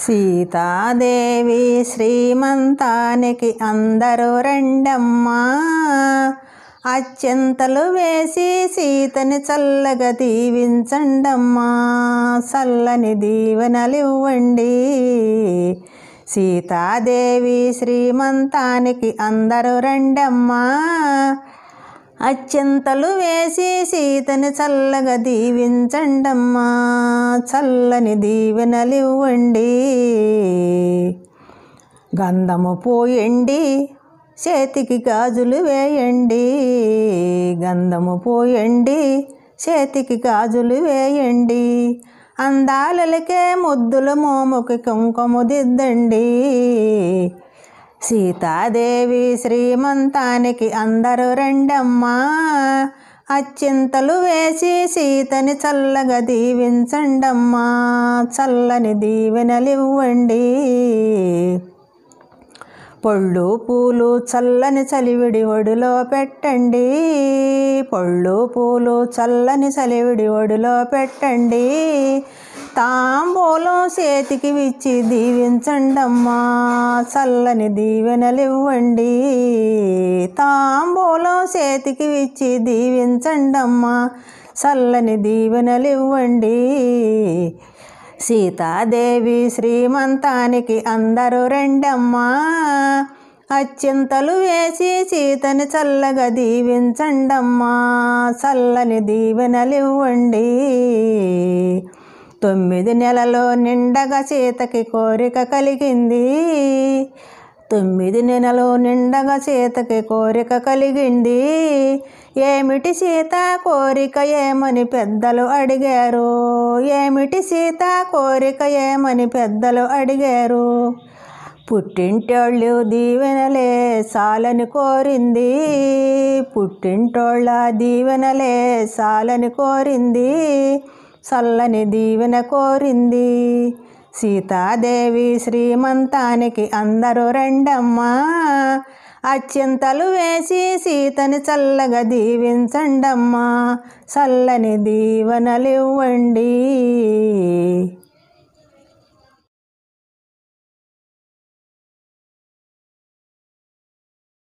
సీతాదేవి శ్రీమంతానికి అందరూ రండమ్మా, అత్యంతలు వేసి సీతని చల్లగా దీవించండమ్మా, చల్లని దీవెనలివ్వండి. సీతాదేవి శ్రీమంతానికి అందరూ రండమ్మా, అత్యంతలు వేసి సీతని చల్లగా దీవించండమ్మా, చల్లని దీవెనలివ్వండి. గంధము పోయండి, చేతికి గాజులు వేయండి, గంధము పోయండి, చేతికి గాజులు వేయండి. అందాలకే ముద్దుల మోముకి కుంకుమ దిద్దండి. సీతాదేవి శ్రీమంతానికి అందరూ రండమ్మా, అత్యంతలు వేసి సీతని చల్లగా దీవించండమ్మా, చల్లని దీవెనలివ్వండి. పళ్ళు పూలు చల్లని చలివిడి ఒడిలో పెట్టండి, పళ్ళు పూలు చల్లని చలివిడి ఒడిలో పెట్టండి. తాంబూలం చేతికి విచ్చి దీవించండమ్మా, చల్లని దీవెనలివ్వండి. తాంబూలం చేతికి విచ్చి దీవించండమ్మా, చల్లని దీవెనలివ్వండి. సీతాదేవి శ్రీమంతానికి అందరూ రండమ్మా, అత్యంతలు వేసి సీతని చల్లగా దీవించండమ్మా, చల్లని దీవెనలివ్వండి. 9 నెలలు నిండగా సీతకి కోరిక కలిగింది, 9 నెలలు నిండగా సీతకి కోరిక కలిగింది. ఏమిటి సీత కోరిక ఏమని పెద్దలు అడిగారు, ఏమిటి సీత కోరిక ఏమని పెద్దలు అడిగారు. పుట్టింటోళ్ళు దీవెనలే చాలని కోరింది, పుట్టింటోళ్ళ దీవెనలే చాలని కోరింది, చల్లని దీవెన కోరింది. సీతాదేవి శ్రీమంతానికి అందరూ రండమ్మా, అత్యంతలు వేసి సీతని చల్లగా దీవించండమ్మా, చల్లని దీవెనలివ్వండి.